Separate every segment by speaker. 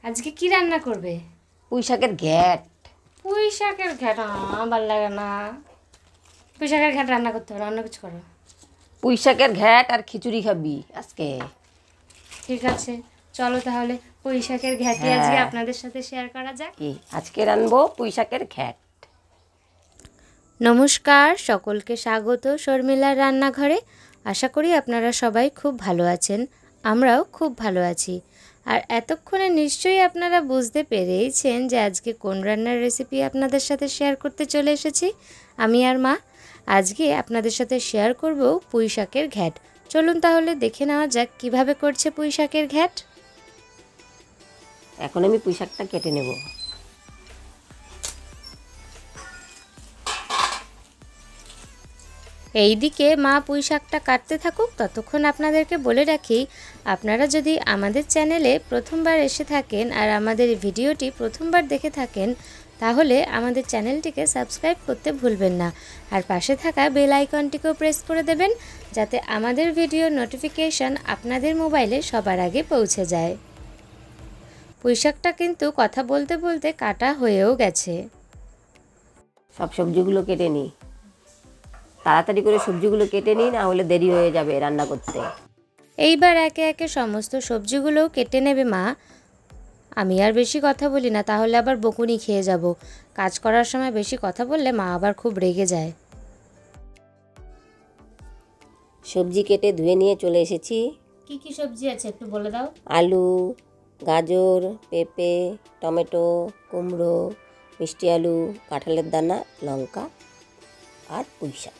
Speaker 1: আজকে কি রান্না করবে?
Speaker 2: পুঁই শাকের ঘ্যাট।
Speaker 1: পুঁই শাকের ঘ্যাট? ভাল লাগে না। পুঁই শাকের ঘ্যাট রান্না করতে হবে, অন্য কিছু করো।
Speaker 2: পুঁই শাকের ঘ্যাট আর খিচুড়ি খাবি আজকে?
Speaker 1: ঠিক আছে, চলো তাহলে পুঁই শাকের ঘ্যাটি আজকে আপনাদের সাথে শেয়ার করা যাক।
Speaker 2: আজকে রানবো পুঁই শাকের ঘ্যাট।
Speaker 1: নমস্কার, সকলকে স্বাগত শর্মিলার রান্নাঘরে। আশা করি আপনারা সবাই খুব ভালো আছেন, আমরাও খুব ভালো আছি। আর এতক্ষণে নিশ্চয়ই আপনারা বুঝতে পেরেইছেন যে আজকে কোন রান্নার রেসিপি আপনাদের সাথে শেয়ার করতে চলে এসেছি আমি আর মা। আজকে আপনাদের সাথে শেয়ার করব পুঁই শাকের ঘ্যাট। চলুন তাহলে দেখে নেওয়া যাক কিভাবে করছে পুঁই শাকের ঘ্যাট।
Speaker 2: এখন আমি পুঁই শাকটা কেটে নেব।
Speaker 1: এইদিকে মা পুঁই শাকটা কাটতে থাকুক, ততক্ষণ আপনাদেরকে বলে রাখি, আপনারা যদি আমাদের চ্যানেলে প্রথমবার এসে থাকেন আর আমাদের ভিডিওটি প্রথমবার দেখে থাকেন, তাহলে আমাদের চ্যানেলটিকে সাবস্ক্রাইব করতে ভুলবেন না। আর পাশে থাকা বেল আইকনটিকেও প্রেস করে দেবেন, যাতে আমাদের ভিডিওর নোটিফিকেশান আপনাদের মোবাইলে সবার আগে পৌঁছে যায়। পুঁই শাকটা কিন্তু কথা বলতে বলতে কাটা হয়েও গেছে।
Speaker 2: সব সবজিগুলো কেটে নিই, তাড়াতাড়ি করে সবজিগুলো কেটে নিই, না হলে দেরি হয়ে যাবে রান্না করতে।
Speaker 1: এইবার একে একে সমস্ত সবজিগুলোও কেটে নেবে মা। আমি আর বেশি কথা বলি না, তাহলে আবার বকুনি খেয়ে যাব। কাজ করার সময় বেশি কথা বললে মা আবার খুব রেগে যায়।
Speaker 2: সবজি কেটে ধুয়ে নিয়ে চলে এসেছি।
Speaker 1: কি কি সবজি আছে একটু বলে দাও।
Speaker 2: আলু, গাজর, পেঁপে, টমেটো, কুমড়ো, মিষ্টি আলু, কাঁঠালের দানা, লঙ্কা আর পুঁই শাক।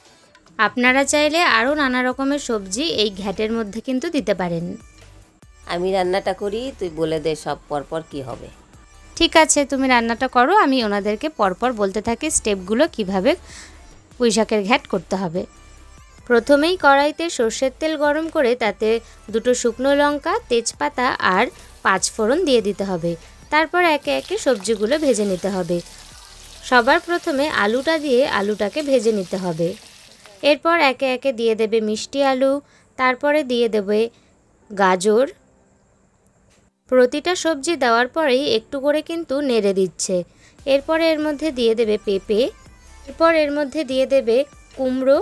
Speaker 1: আপনারা চাইলে আরও নানা রকমের সবজি এই ঘ্যাটের মধ্যে কিন্তু দিতে পারেন।
Speaker 2: আমি রান্নাটা করি, তুই বলে দে সব পরপর কি হবে।
Speaker 1: ঠিক আছে, তুমি রান্নাটা করো, আমি ওনাদেরকে পরপর বলতে থাকি স্টেপগুলো কিভাবে পুঁই শাকের ঘ্যাট করতে হবে। প্রথমেই কড়াইতে সর্ষের তেল গরম করে তাতে 2 শুকনো লঙ্কা, তেজপাতা আর 5 ফোড়ন দিয়ে দিতে হবে। তারপর একে একে সবজিগুলো ভেজে নিতে হবে। সবার প্রথমে আলুটা দিয়ে আলুটাকে ভেজে নিতে হবে। এরপর একে একে দিয়ে দেবে মিষ্টি আলু, তারপরে দিয়ে দেবে গাজর। প্রতিটা সবজি দেওয়ার পরেই একটু করে কিন্তু নেড়ে দিচ্ছে। এরপরে এর মধ্যে দিয়ে দেবে পেঁপে, এরপর এর মধ্যে দিয়ে দেবে কুমড়ো।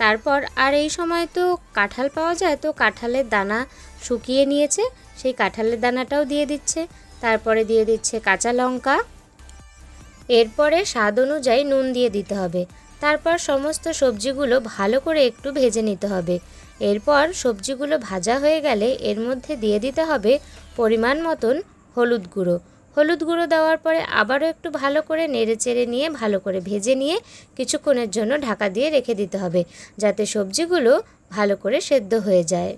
Speaker 1: তারপর আর এই সময় তো কাঁঠাল পাওয়া যায়, তো কাঁঠালের দানা শুকিয়ে নিয়েছে, সেই কাঁঠালের দানাটাও দিয়ে দিচ্ছে। তারপরে দিয়ে দিচ্ছে কাঁচা লঙ্কা। এরপরে স্বাদ অনুযায়ী নুন দিয়ে দিতে হবে। তারপর সমস্ত সবজিগুলো ভালো করে একটু ভেজে নিতে হবে। এরপর সবজিগুলো ভাজা হয়ে গেলে এর মধ্যে দিয়ে দিতে হবে পরিমাণ মতন হলুদ গুঁড়ো। হলুদ গুঁড়ো দেওয়ার পরে আবারও একটু ভালো করে নেড়ে চেড়ে নিয়ে ভালো করে ভেজে নিয়ে কিছুক্ষণের জন্য ঢাকা দিয়ে রেখে দিতে হবে, যাতে সবজিগুলো ভালো করে সেদ্ধ হয়ে যায়।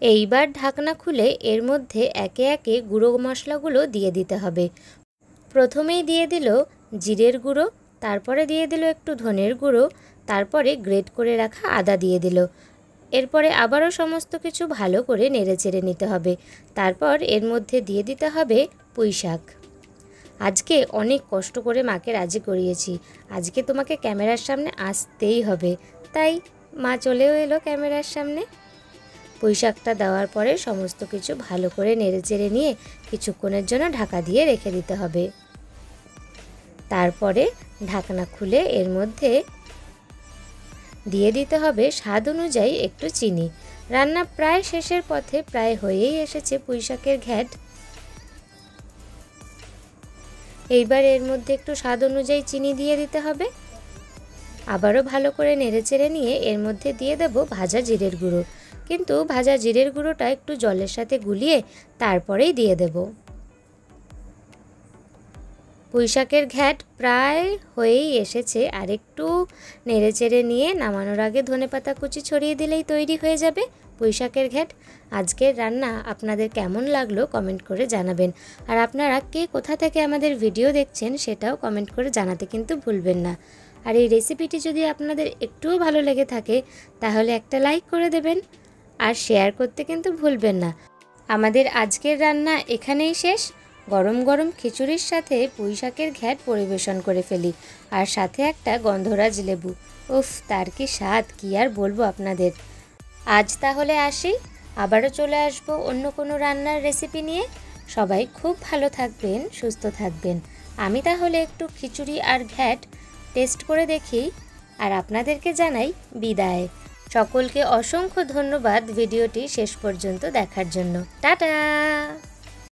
Speaker 1: এইবার ঢাকনা খুলে এর মধ্যে একে একে গুঁড়ো মশলাগুলো দিয়ে দিতে হবে। প্রথমেই দিয়ে দিল জিরের গুঁড়ো, তারপরে দিয়ে দিল একটু ধনের গুঁড়ো, তারপরে গ্রেট করে রাখা আদা দিয়ে দিল। এরপরে আবারও সমস্ত কিছু ভালো করে নেড়ে চেড়ে নিতে হবে। তারপর এর মধ্যে দিয়ে দিতে হবে পুঁই শাক। আজকে অনেক কষ্ট করে মাকে রাজি করিয়েছি, আজকে তোমাকে ক্যামেরার সামনে আসতেই হবে, তাই মা চলেও এলো ক্যামেরার সামনে। পুঁই শাকটা দেওয়ার পরে সমস্ত কিছু ভালো করে নেড়ে চেড়ে নিয়ে কিছুক্ষণের জন্য ঢাকা দিয়ে রেখে দিতে হবে। তারপরে ঢাকনা খুলে এর মধ্যে দিয়ে দিতে হবে স্বাদ অনুযায়ী একটু চিনি। রান্না প্রায় শেষের পথে, প্রায় হয়েই এসেছে পুঁই শাকের ঘ্যাট। এইবার এর মধ্যে একটু স্বাদ অনুযায়ী চিনি দিয়ে দিতে হবে। আবারও ভালো করে নেড়েচেড়ে নিয়ে এর মধ্যে দিয়ে দেব ভাজা জিরের গুঁড়ো, কিন্তু ভাজা জিরের গুঁড়োটা একটু জলের সাথে গুলিয়ে তারপরেই দিয়ে দেব। পুঁই শাকের ঘ্যাট প্রায় হয়েই এসেছে, আর একটু নেড়েচেড়ে নিয়ে নামানোর আগে ধনেপাতা কুচি ছড়িয়ে দিলেই তৈরি হয়ে যাবে পুঁই শাকের ঘ্যাট। আজকের রান্না আপনাদের কেমন লাগলো কমেন্ট করে জানাবেন। আর আপনারা কে কোথা থেকে আমাদের ভিডিও দেখছেন সেটাও কমেন্ট করে জানাতে কিন্তু ভুলবেন না। আর এই রেসিপিটি যদি আপনাদের একটুও ভালো লেগে থাকে তাহলে একটা লাইক করে দেবেন, আর শেয়ার করতে কিন্তু ভুলবেন না। আমাদের আজকের রান্না এখানেই শেষ। গরম গরম খিচুড়ির সাথে পুঁই শাকের ঘ্যাট পরিবেশন করে ফেলি, আর সাথে একটা গন্ধরাজ লেবু। উফ, তার কি স্বাদ, কি আর বলবো আপনাদের। আজ তাহলে আসি, আবারও চলে আসবো অন্য কোনো রান্নার রেসিপি নিয়ে। সবাই খুব ভালো থাকবেন, সুস্থ থাকবেন। আমি তাহলে একটু খিচুড়ি আর ঘ্যাট টেস্ট করে দেখি, আর আপনাদেরকে জানাই বিদায়। সকলকে অসংখ্য ধন্যবাদ ভিডিওটি শেষ পর্যন্ত দেখার জন্য। টাটা।